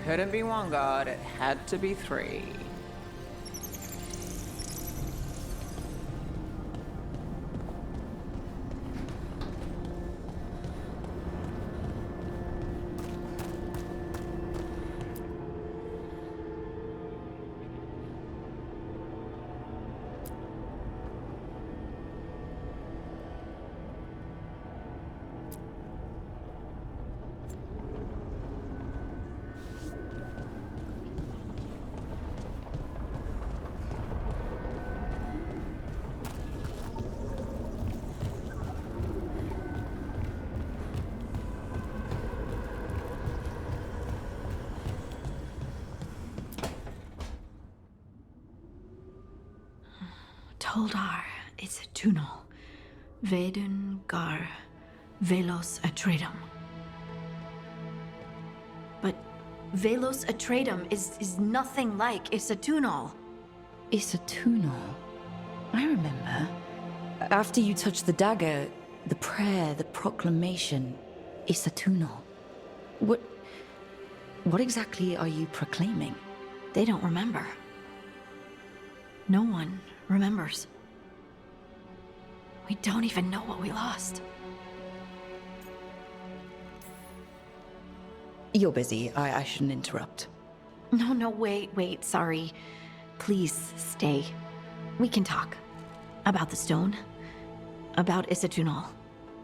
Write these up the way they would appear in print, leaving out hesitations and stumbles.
couldn't be one god, it had to be three. Toldar is a tunnel. Vedun gar velos atredum. But velos atredum is nothing like Isatunal. Isatunal? I remember. After you touched the dagger, the prayer, the proclamation, Isatunal. What exactly are you proclaiming? They don't remember. No one remembers. We don't even know what we lost. You're busy. I shouldn't interrupt. No, wait, sorry. Please stay. We can talk. About the stone. About Isatunal.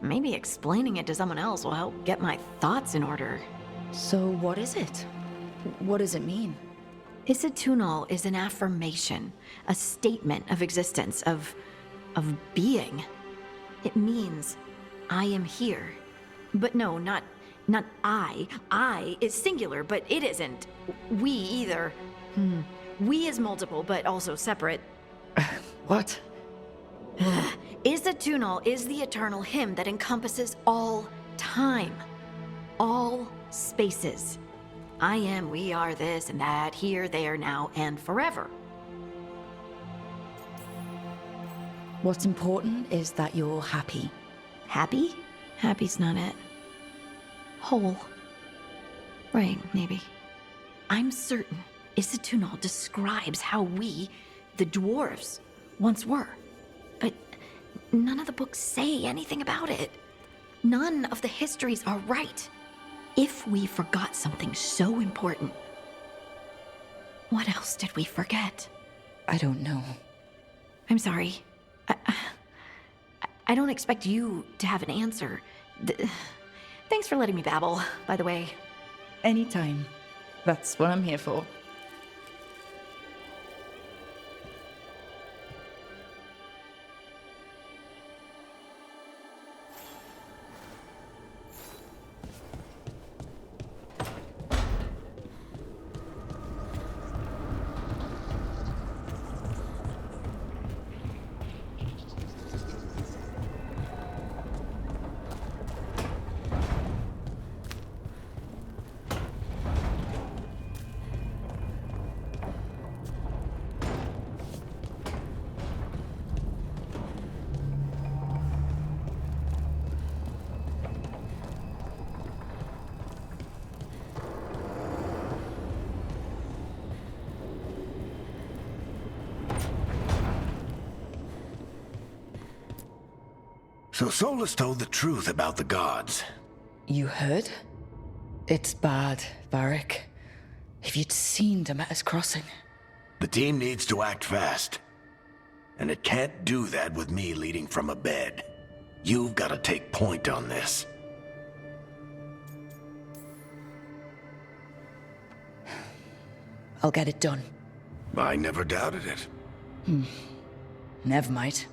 Maybe explaining it to someone else will help get my thoughts in order. So what is it? What does it mean? Isatunal is an affirmation, a statement of existence, of being. It means, I am here. But no, not I. I is singular, but it isn't. We either. We is multiple, but also separate. What? Isatunal is the eternal hymn that encompasses all time. All spaces. I am, we are, this and that, here, there, now, and forever. What's important is that you're happy. Happy? Happy's not it. Whole. Right, maybe. I'm certain Isatunal describes how we, the dwarves, once were. But none of the books say anything about it. None of the histories are right. If we forgot something so important, what else did we forget? I don't know. I'm sorry. I don't expect you to have an answer. Thanks for letting me babble, by the way. Anytime. That's what I'm here for. So Solus told the truth about the gods. You heard? It's bad, Varric. If you'd seen Demeter's crossing. The team needs to act fast. And it can't do that with me leading from a bed. You've got to take point on this. I'll get it done. I never doubted it. Never mind.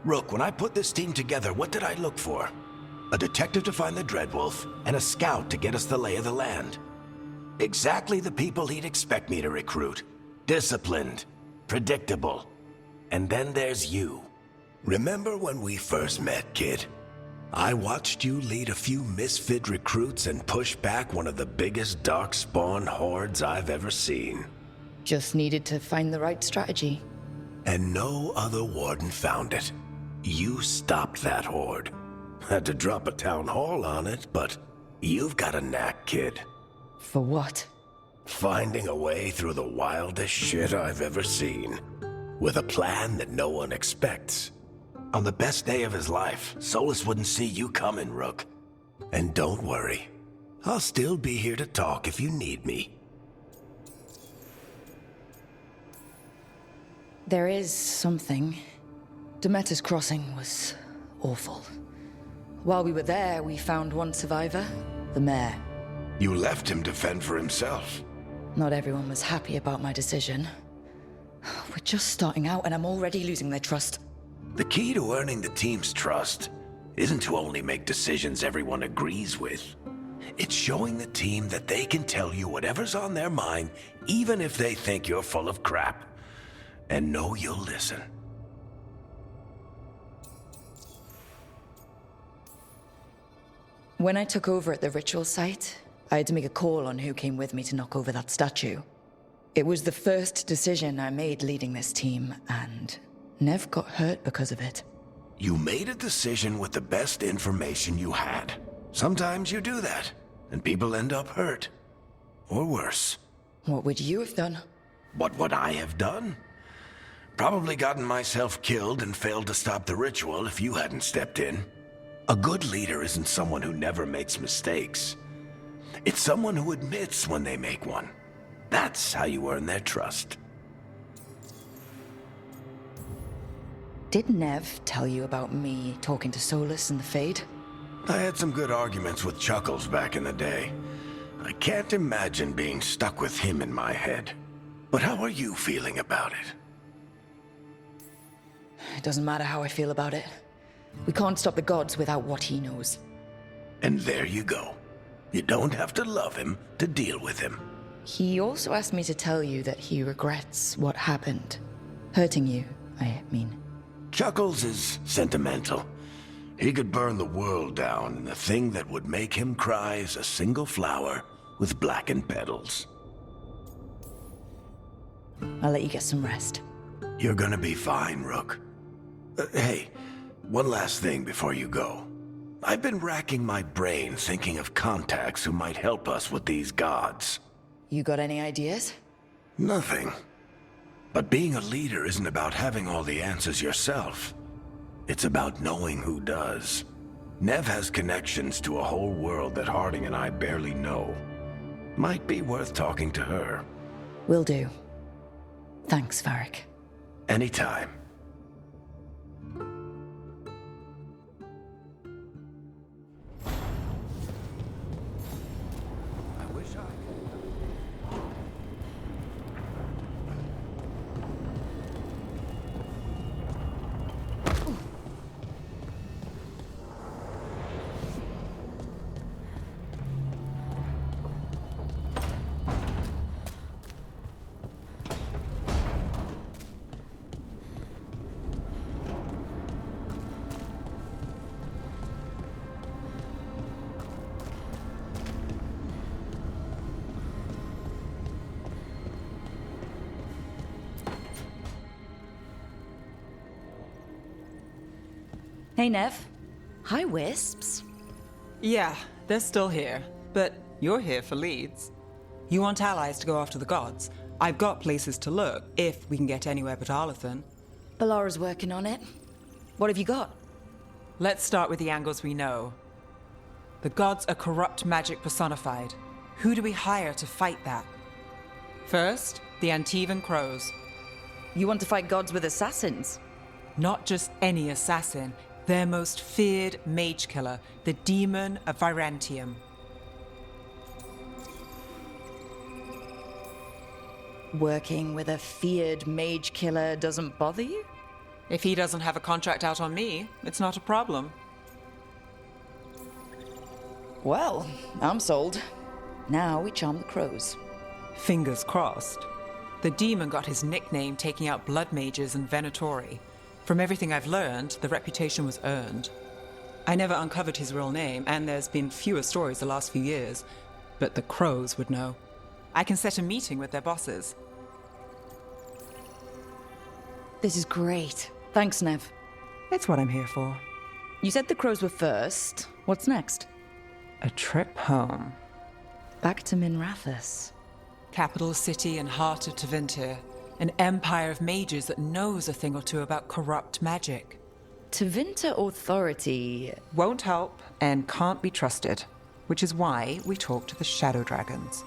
Rook, when I put this team together, what did I look for? A detective to find the Dreadwolf, and a scout to get us the lay of the land. Exactly the people he'd expect me to recruit. Disciplined, predictable. And then there's you. Remember when we first met, kid? I watched you lead a few misfit recruits and push back one of the biggest darkspawn hordes I've ever seen. Just needed to find the right strategy. And no other warden found it. You stopped that horde. Had to drop a town hall on it, but you've got a knack, kid. For what? Finding a way through the wildest shit I've ever seen. With a plan that no one expects. On the best day of his life, Solus wouldn't see you coming, Rook. And don't worry. I'll still be here to talk if you need me. There is something. Demeter's crossing was awful. While we were there, we found one survivor, the mayor. You left him to fend for himself. Not everyone was happy about my decision. We're just starting out and I'm already losing their trust. The key to earning the team's trust isn't to only make decisions everyone agrees with. It's showing the team that they can tell you whatever's on their mind, even if they think you're full of crap. And know you'll listen. When I took over at the ritual site, I had to make a call on who came with me to knock over that statue. It was the first decision I made leading this team, and Nev got hurt because of it. You made a decision with the best information you had. Sometimes you do that, and people end up hurt. Or worse. What would you have done? What would I have done? Probably gotten myself killed and failed to stop the ritual if you hadn't stepped in. A good leader isn't someone who never makes mistakes. It's someone who admits when they make one. That's how you earn their trust. Did Nev tell you about me talking to Solus and the Fade? I had some good arguments with Chuckles back in the day. I can't imagine being stuck with him in my head. But how are you feeling about it? It doesn't matter how I feel about it. We can't stop the gods without what he knows. And there you go. You don't have to love him to deal with him. He also asked me to tell you that he regrets what happened. Hurting you, I mean. Chuckles is sentimental. He could burn the world down, and the thing that would make him cry is a single flower with blackened petals. I'll let you get some rest. You're gonna be fine, Rook. Hey, one last thing before you go. I've been racking my brain thinking of contacts who might help us with these gods. You got any ideas? Nothing. But being a leader isn't about having all the answers yourself. It's about knowing who does. Nev has connections to a whole world that Harding and I barely know. Might be worth talking to her. Will do. Thanks, Varric. Anytime. Hey, Nev. Hi, Wisps. Yeah, they're still here. But you're here for leads. You want allies to go after the gods? I've got places to look, if we can get anywhere but Arlathan. Balara's working on it. What have you got? Let's start with the angles we know. The gods are corrupt magic personified. Who do we hire to fight that? First, the Antivan crows. You want to fight gods with assassins? Not just any assassin, their most feared mage killer, the demon of Virantium. Working with a feared mage killer doesn't bother you? If he doesn't have a contract out on me, it's not a problem. Well, I'm sold. Now we charm the crows. Fingers crossed. The demon got his nickname taking out blood mages and Venatori. From everything I've learned, the reputation was earned. I never uncovered his real name, and there's been fewer stories the last few years, but the crows would know. I can set a meeting with their bosses. This is great. Thanks, Nev. It's what I'm here for. You said the crows were first. What's next? A trip home. Back to Minrathous. Capital city and heart of Tevinter. An empire of mages that knows a thing or two about corrupt magic. Tevinter authority... Won't help and can't be trusted, which is why we talk to the Shadow Dragons.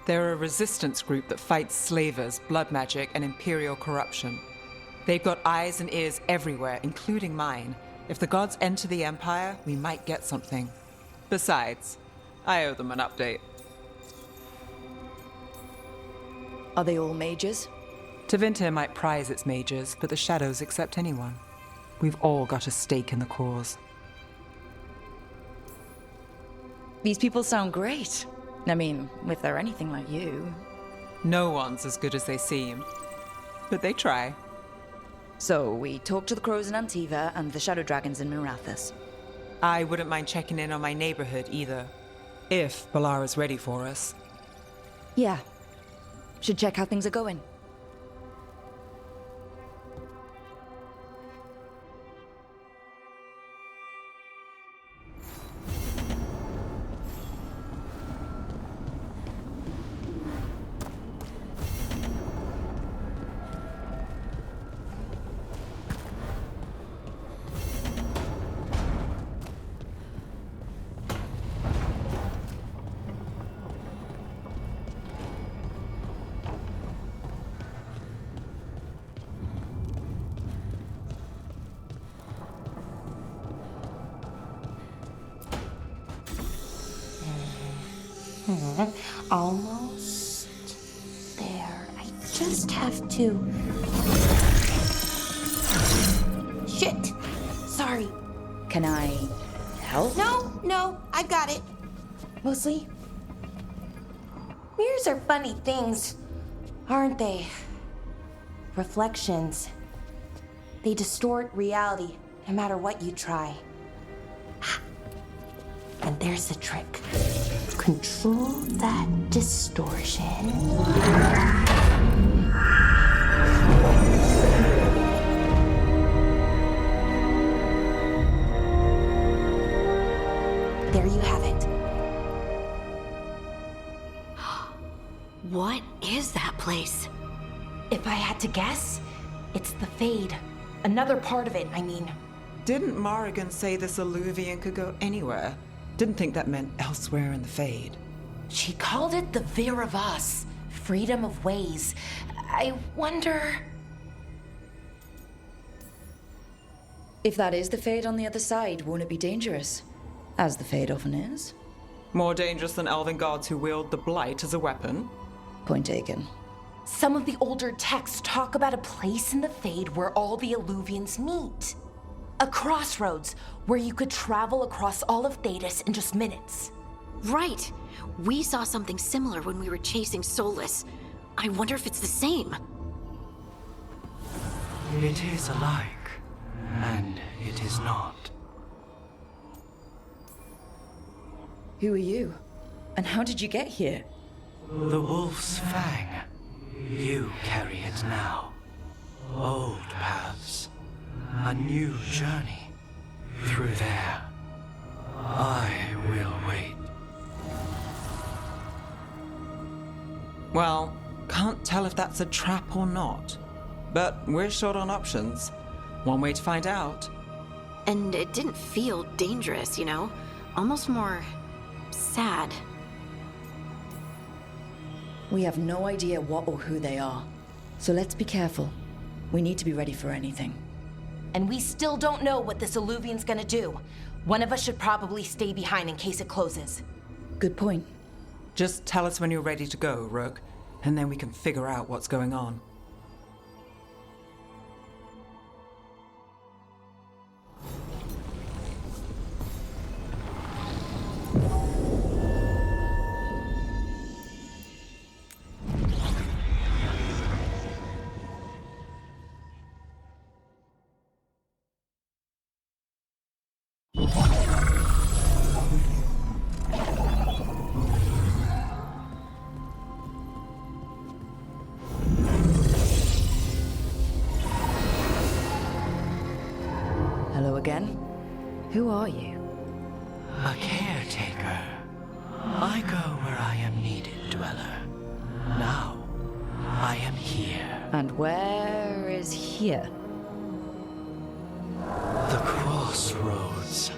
They're a resistance group that fights slavers, blood magic, and imperial corruption. They've got eyes and ears everywhere, including mine. If the gods enter the Empire, we might get something. Besides, I owe them an update. Are they all mages? Tevinter might prize its mages, but the Shadows accept anyone. We've all got a stake in the cause. These people sound great. I mean, if they're anything like you. No one's as good as they seem, but they try. So, we talked to the crows in Antива and the shadow dragons in Mirathas. I wouldn't mind checking in on my neighborhood either, if Balara's ready for us. Yeah. Should check how things are going. Almost there. I just have to... Shit! Sorry. Can I help? No, I've got it. Mostly. Mirrors are funny things, aren't they? Reflections. They distort reality, no matter what you try. And there's the trick. Control that distortion. There you have it. What is that place? If I had to guess, it's the Fade. Another part of it, I mean. Didn't Morrigan say this Alluvian could go anywhere? Didn't think that meant elsewhere in the Fade. She called it the Vir of Us, freedom of ways. I wonder... If that is the Fade on the other side, won't it be dangerous? As the Fade often is. More dangerous than elven gods who wield the Blight as a weapon? Point taken. Some of the older texts talk about a place in the Fade where all the Alluvians meet. A crossroads where you could travel across all of Thedas in just minutes. Right. We saw something similar when we were chasing Solus. I wonder if it's the same. It is alike, and it is not. Who are you? And how did you get here? The Wolf's Fang. You carry it now. Old paths. A new journey. Through there. I will wait. Well, can't tell if that's a trap or not. But we're short on options. One way to find out. And it didn't feel dangerous, you know? Almost more... sad. We have no idea what or who they are. So let's be careful. We need to be ready for anything. And we still don't know what this Alluvian's gonna do. One of us should probably stay behind in case it closes. Good point. Just tell us when you're ready to go, Rook, and then we can figure out what's going on. Hello again. Who are you? A caretaker. I go where I am needed, dweller. Now And where is here? The crossroads.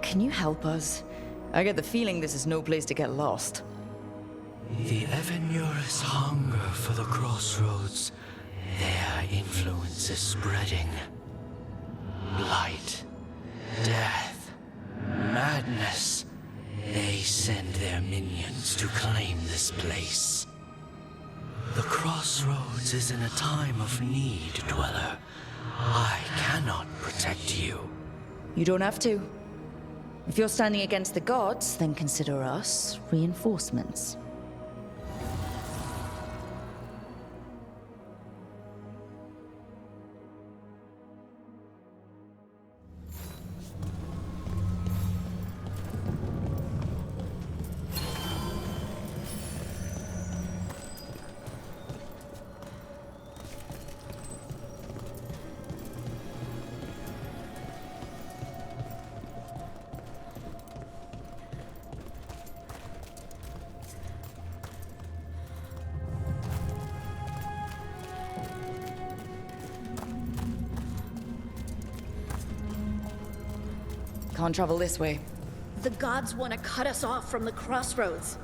Can you help us? I get the feeling this is no place to get lost. The Evenurus hunger for the crossroads. Their influence is spreading. Blight, death, madness. They send their minions to claim this place. The crossroads is in a time of need, Dweller. I cannot protect you. You don't have to. If you're standing against the gods, then consider us reinforcements. Can't travel this way. The gods want to cut us off from the crossroads.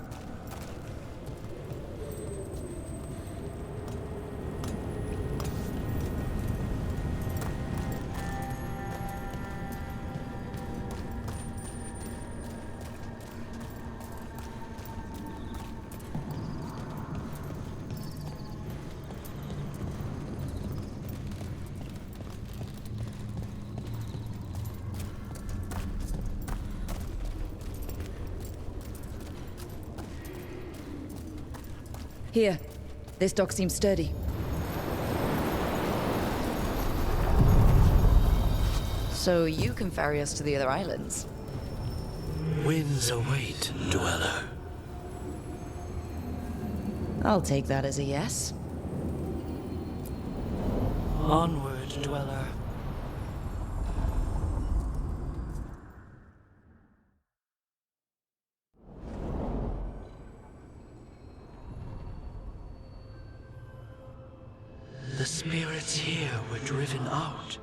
Here. This dock seems sturdy. So you can ferry us to the other islands? Winds await, Dweller. I'll take that as a yes. Onward, Dweller. The spirits here were driven out,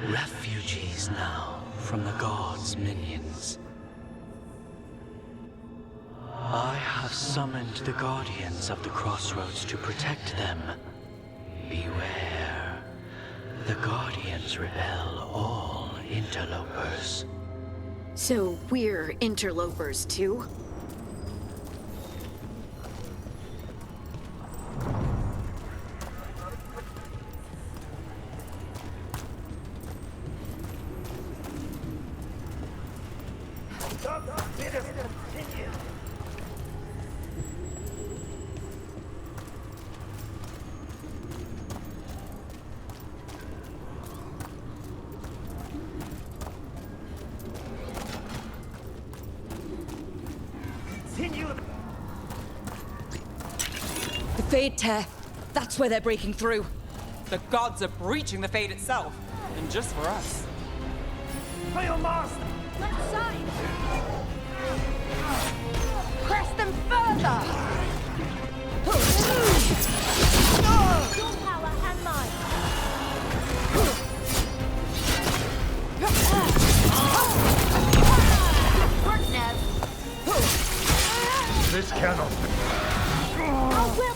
refugees now from the gods' minions. I have summoned the guardians of the crossroads to protect them. Beware. The guardians repel all interlopers. So we're interlopers too? The Fade Tear. That's where they're breaking through. The gods are breaching the Fade itself, and just for us. For your master! Left side! Press them further! Your power and mine! Work, Nev! This cannot be. I will!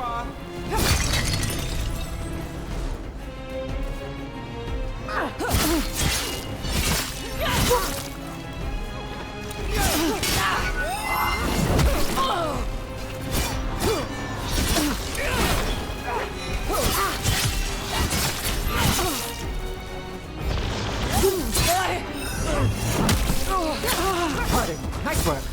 are. Party. Nice work.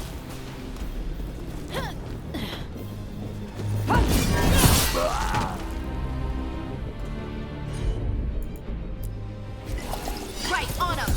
Right, on him!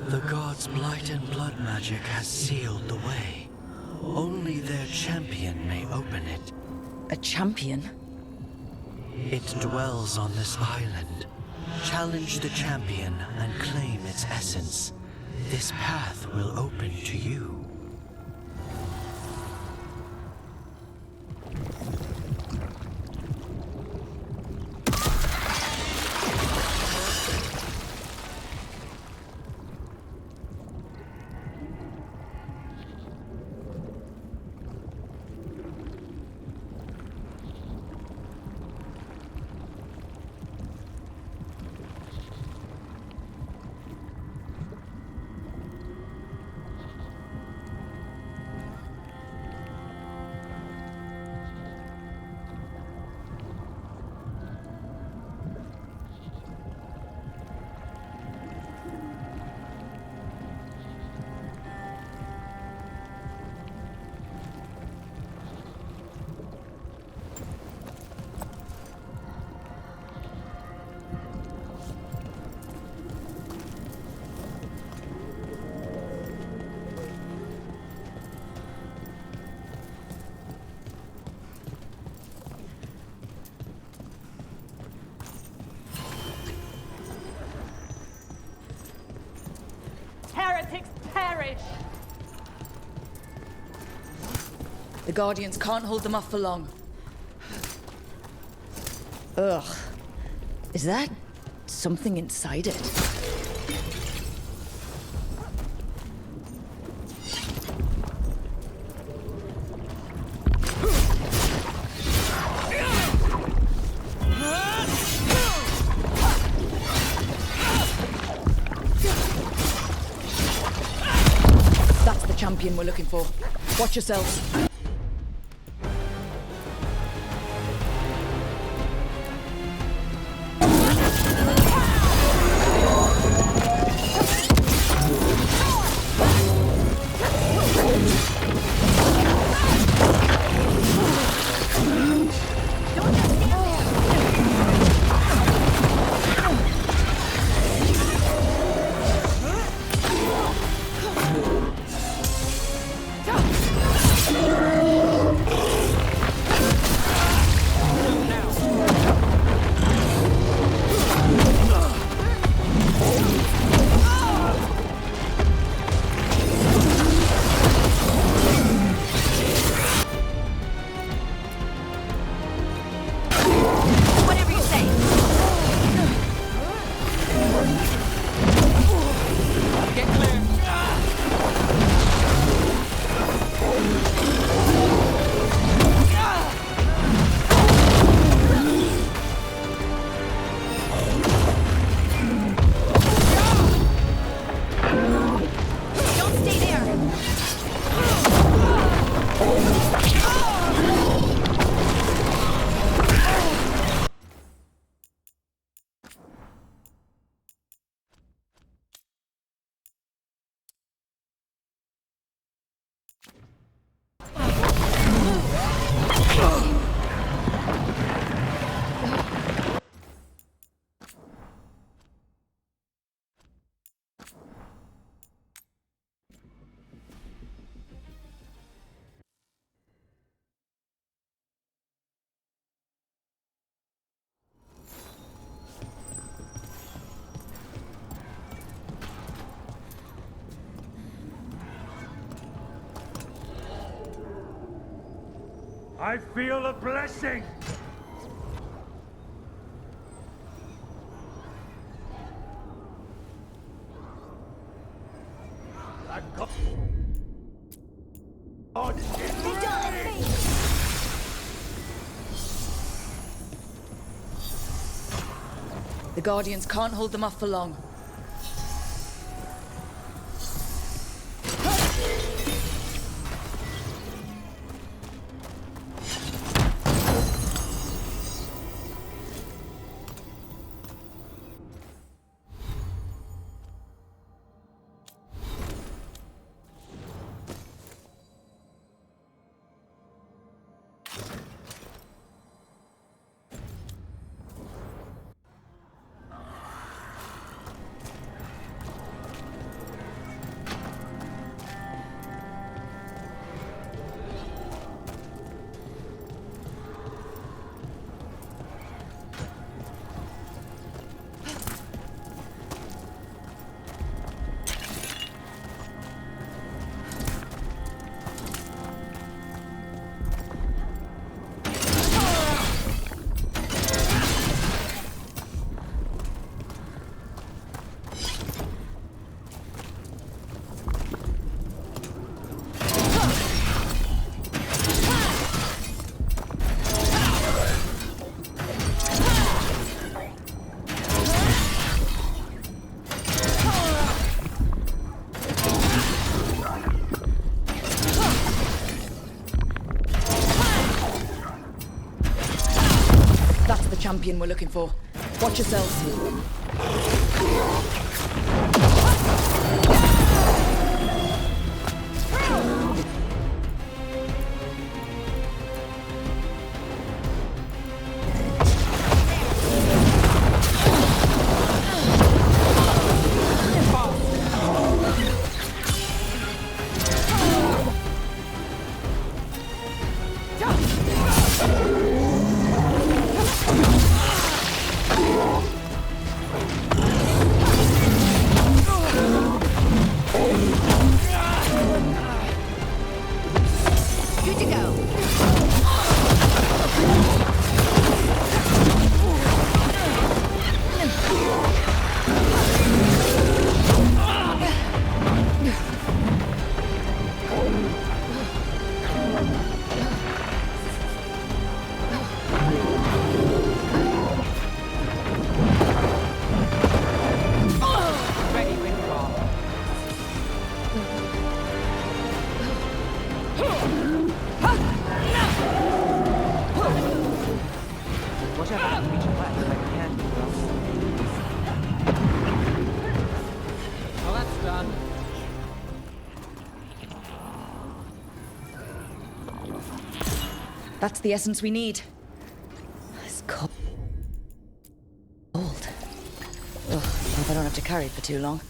The gods' blight and blood magic has sealed the way. Only their champion may open it. A champion? It dwells on this island. Challenge the champion and claim its essence. This path will open to you. Heretics perish! The Guardians can't hold them off for long. Ugh. Is that something inside it? That's the champion we're looking for. Watch yourselves. I feel a blessing! God is ready! The Guardians can't hold them off for long. Champion we're looking for. Watch yourselves. That's the essence we need. It's cold. Ugh, hope I don't have to carry it for too long.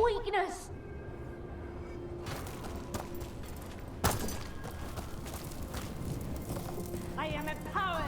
weakness! I am empowered!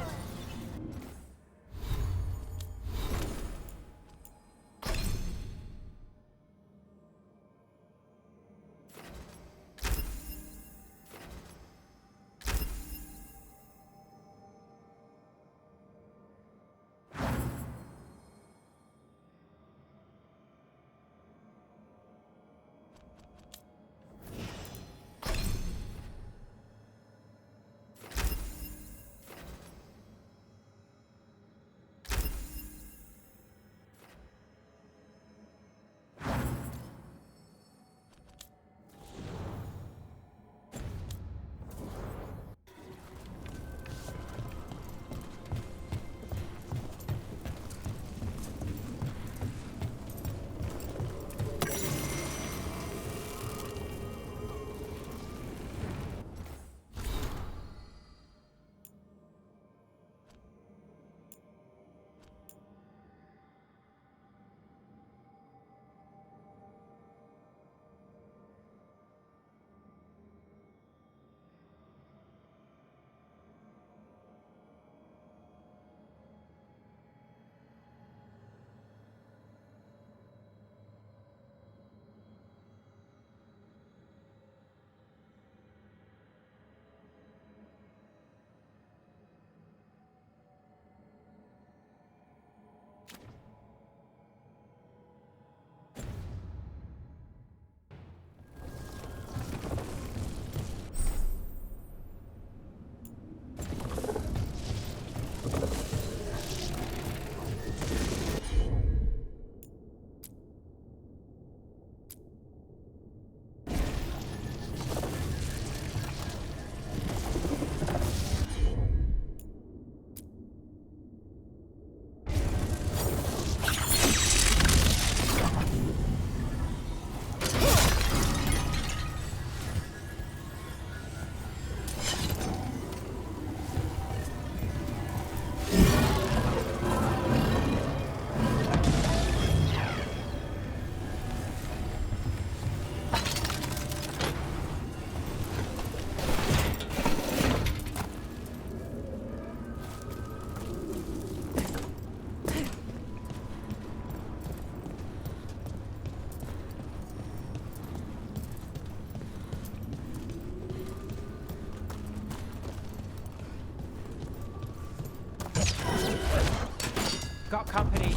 Got company.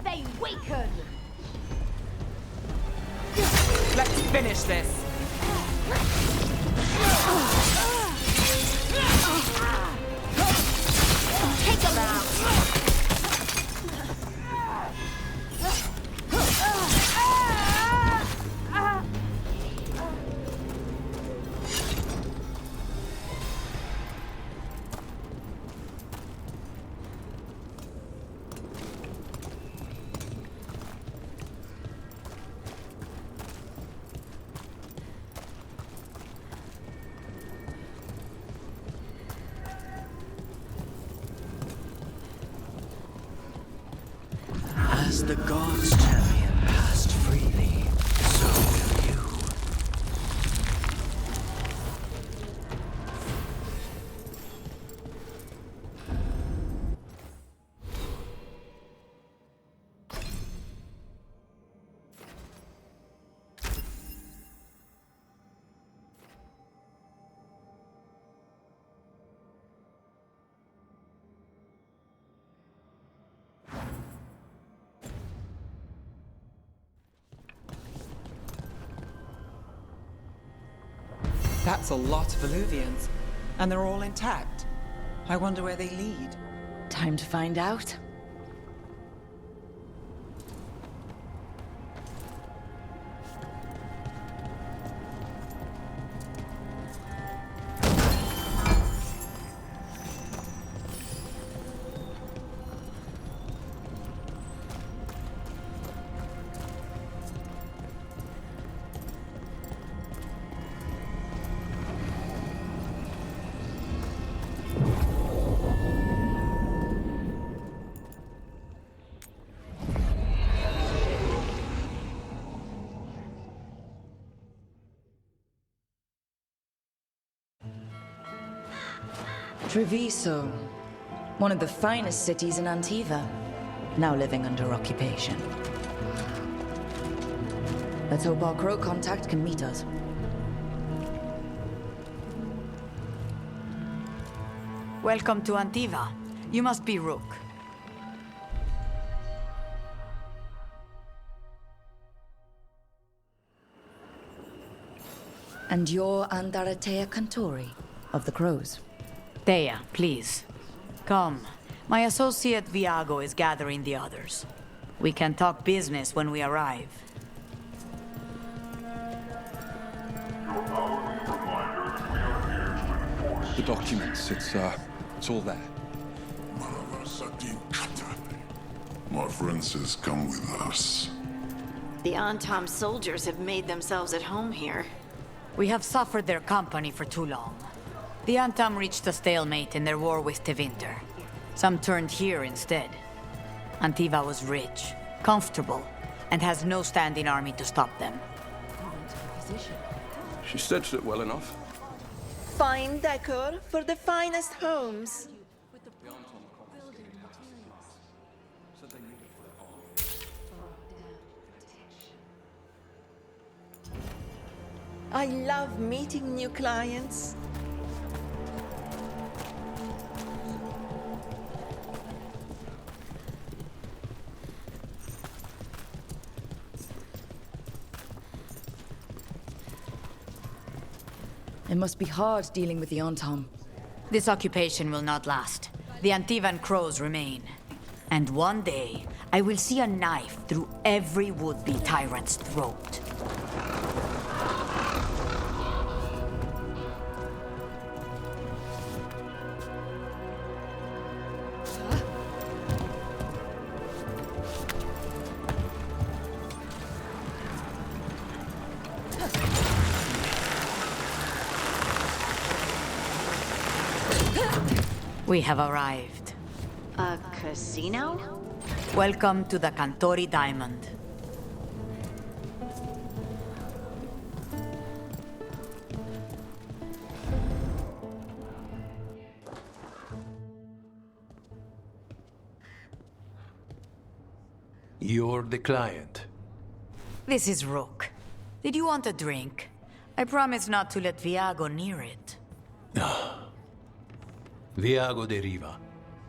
They weaken! Let's finish this. Take them out! As the gods' champion passed freely, so will you. That's a lot of Illuvians, and they're all intact. I wonder where they lead. Time to find out. Treviso, one of the finest cities in Antива, now living under occupation. Let's hope our crow contact can meet us. Welcome to Antива. You must be Rook. And you're Andaratea Cantori, of the Crows. Thea, please. Come. My associate Viago is gathering the others. We can talk business when we arrive. The documents, it's all there. My friend says come with us. The Antam soldiers have made themselves at home here. We have suffered their company for too long. The Antam reached a stalemate in their war with Tevinter. Some turned here instead. Antива was rich, comfortable, and has no standing army to stop them. She stitched it well enough. Fine decor for the finest homes. I love meeting new clients. It must be hard dealing with the Antam. This occupation will not last. The Antivan crows remain. And one day, I will see a knife through every would-be tyrant's throat. We have arrived. A casino? Welcome to the Cantori Diamond. You're the client. This is Rook. Did you want a drink? I promise not to let Viago near it. Viago de Riva,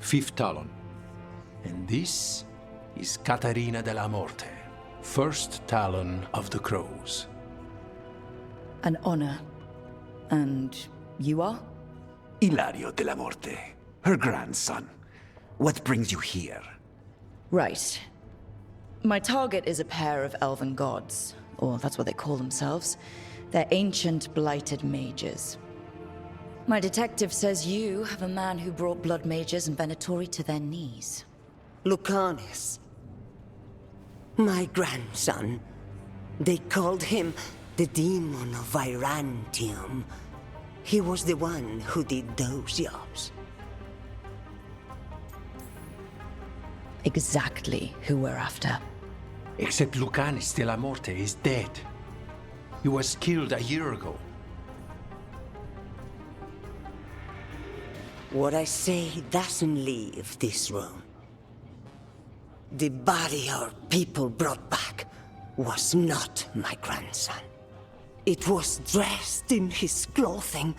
5th Talon. And this is Catarina de la Morte, 1st Talon of the Crows. An honor. And you are? Ilario de la Morte, her grandson. What brings you here? Right. My target is a pair of elven gods, or that's what they call themselves. They're ancient, blighted mages. My detective says you have a man who brought blood mages and Venatori to their knees. Lukanias. My grandson. They called him the Demon of Virantium. He was the one who did those jobs. Exactly who we're after. Except Lucanis de la Morte is dead. He was killed a year ago. What I say doesn't leave this room. The body our people brought back was not my grandson. It was dressed in his clothing,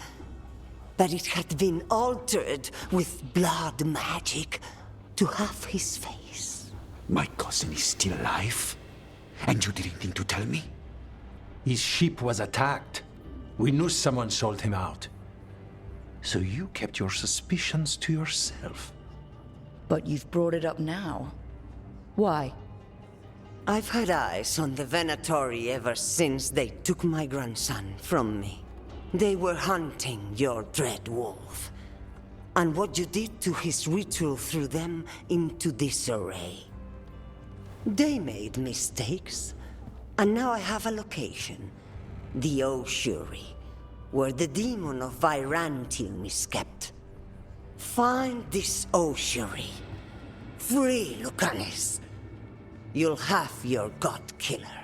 but it had been altered with blood magic to have his face. My cousin is still alive? And you didn't think to tell me? His ship was attacked. We knew someone sold him out. So you kept your suspicions to yourself. But you've brought it up now. Why? I've had eyes on the Venatori ever since they took my grandson from me. They were hunting your dread wolf. And what you did to his ritual threw them into disarray. They made mistakes, and now I have a location. The ossuary, where the demon of Virantium is kept. Find this ossuary. Free Lucanis. You'll have your god killer.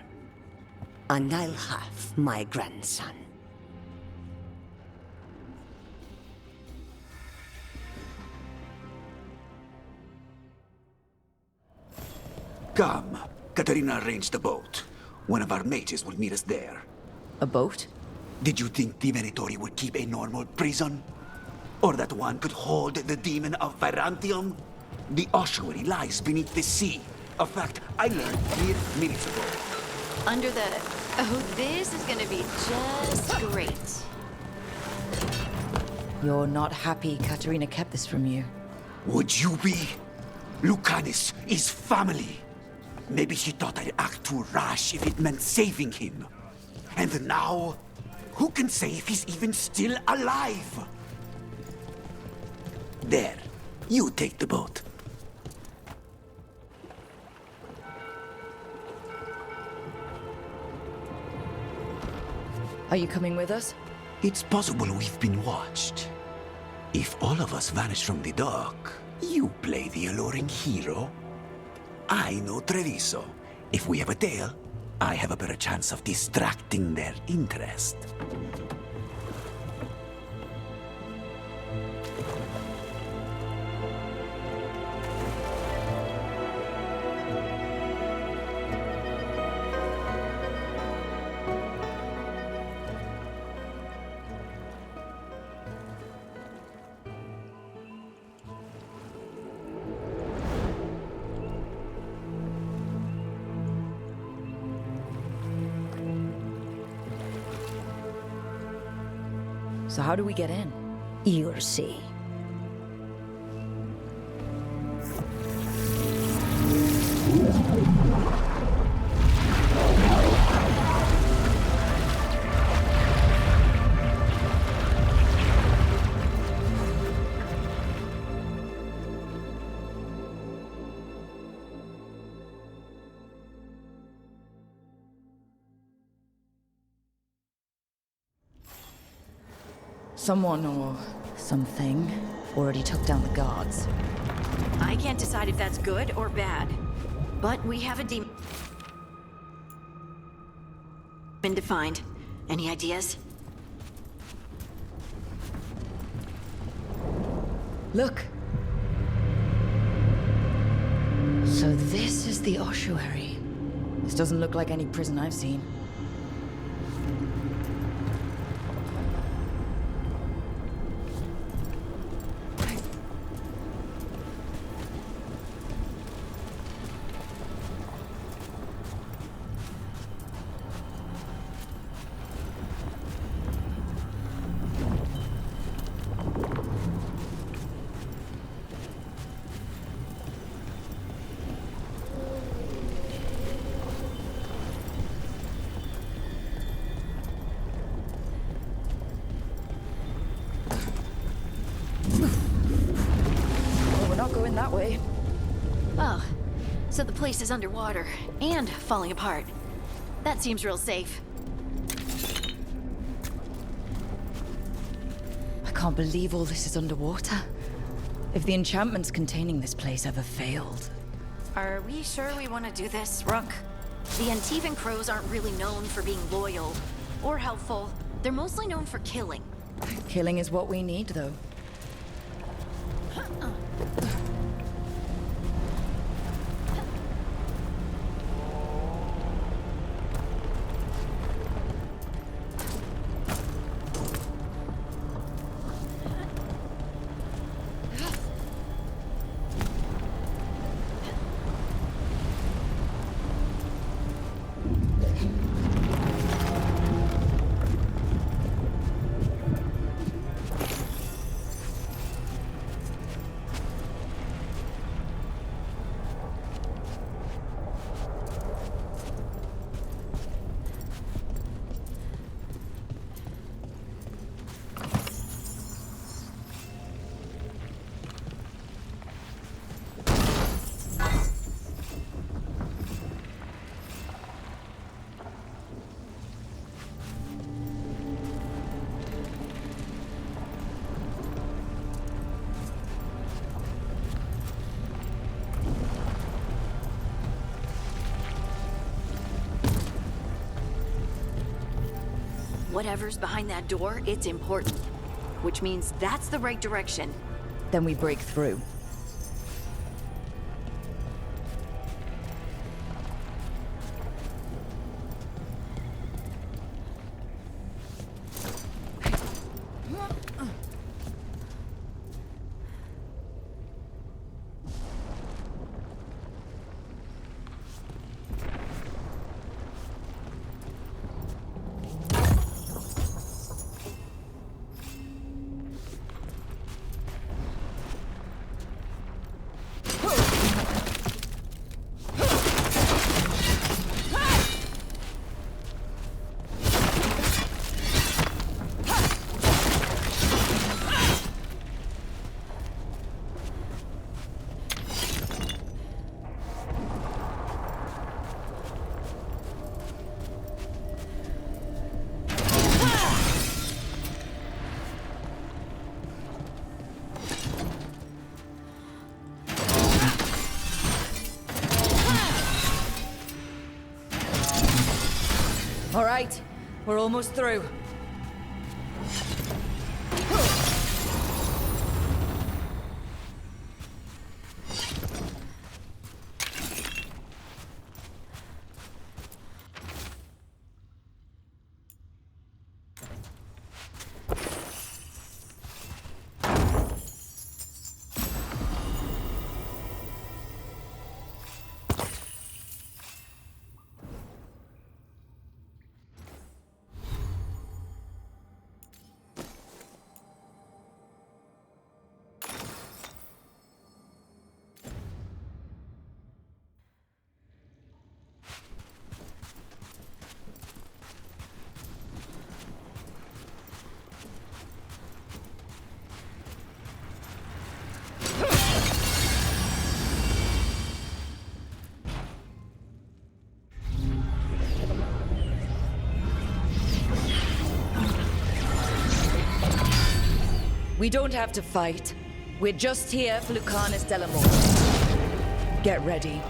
And I'll have my grandson. Come. Katarina arranged a boat. One of our mages will meet us there. A boat? Did you think the Venatori would keep a normal prison? Or that one could hold the demon of Virantium? The ossuary lies beneath the sea. A fact I learned mere minutes ago. Under the... Oh, this is gonna be just great. You're not happy Katarina kept this from you. Would you be? Lucanis is family. Maybe she thought I'd act too rash if it meant saving him. And now, who can say if he's even still alive? There, you take the boat. Are you coming with us? It's possible we've been watched. If all of us vanish from the dock, you play the alluring hero. I know Treviso. If we have a tail, I have a better chance of distracting their interest. So how do we get in? You'll see. Someone or something already took down the guards. I can't decide if that's good or bad. But we have a demon defined. Any ideas? Look! So this is the ossuary. This doesn't look like any prison I've seen. That way. Oh, so the place is underwater and falling apart. That seems real safe. I can't believe all this is underwater. If the enchantments containing this place ever failed. Are we sure we want to do this, Rook? The Antivan crows aren't really known for being loyal or helpful. They're mostly known for killing. Killing is what we need, though. Whatever's behind that door, it's important. Which means that's the right direction. Then we break through. All right, we're almost through. We don't have to fight. We're just here for Lukanisa's Delamore. Get ready.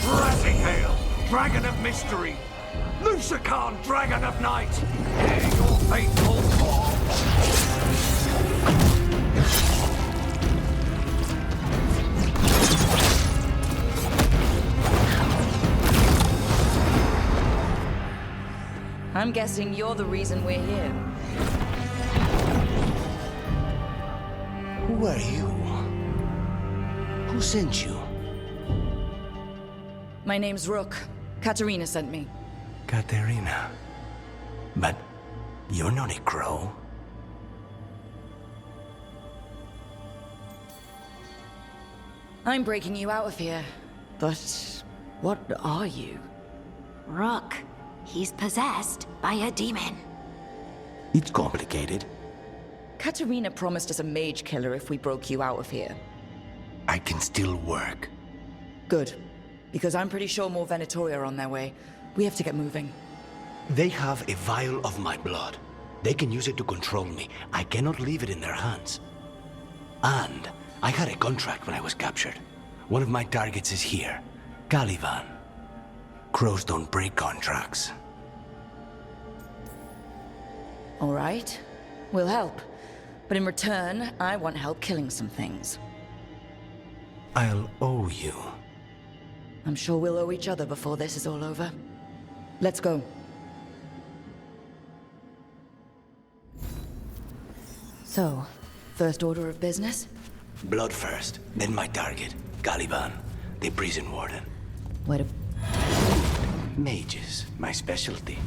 Rising hail, dragon of mystery! Lucican, dragon of night! Hear your fateful call! I'm guessing you're the reason we're here. Who are you? Who sent you? My name's Rook. Katerina sent me. Katerina. But you're not a crow. I'm breaking you out of here. But what are you? Rook. He's possessed by a demon. It's complicated. Katerina promised us a mage killer if we broke you out of here. I can still work. Good. Because I'm pretty sure more Venatori are on their way. We have to get moving. They have a vial of my blood. They can use it to control me. I cannot leave it in their hands. And I had a contract when I was captured. One of my targets is here. Caliban. Crows don't break contracts. All right. We'll help. But in return, I want help killing some things. I'll owe you. I'm sure we'll owe each other before this is all over. Let's go. So, first order of business? Blood first, then my target. Caliban, the prison warden. Where do... Mages, my specialty.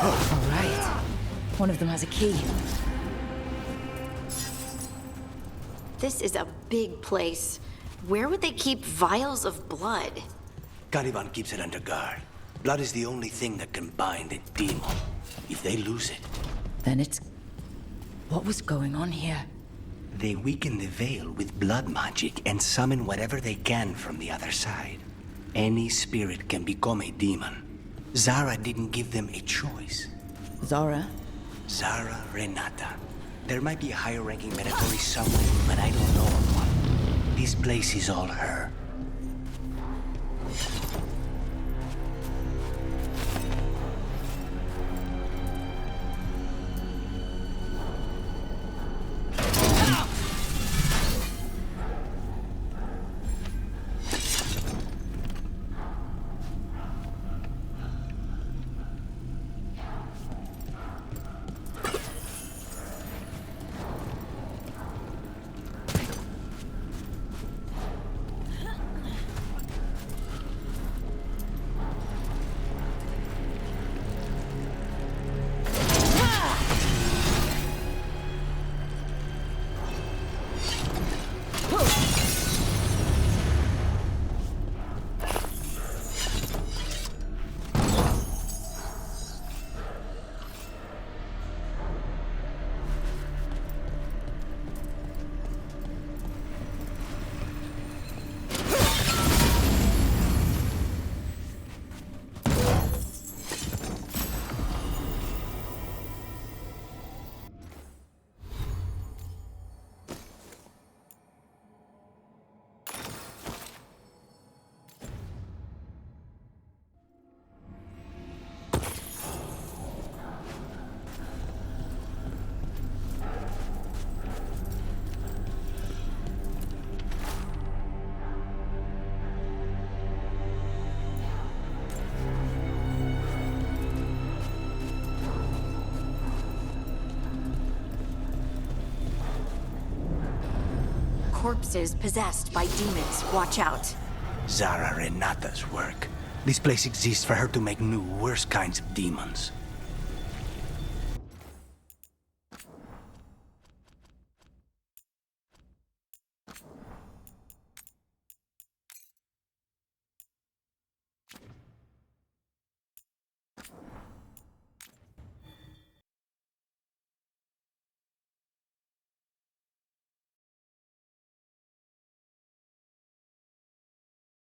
All right. One of them has a key. This is a big place. Where would they keep vials of blood? Caliban keeps it under guard. Blood is the only thing that can bind a demon. If they lose it... Then it's... What was going on here? They weaken the veil with blood magic and summon whatever they can from the other side. Any spirit can become a demon. Zara didn't give them a choice. Zara? Zara Renata. There might be a higher-ranking Venatori somewhere, but I don't know of one. This place is all her. corpses possessed by demons. Watch out. Zara Renata's work. This place exists for her to make new, worse kinds of demons.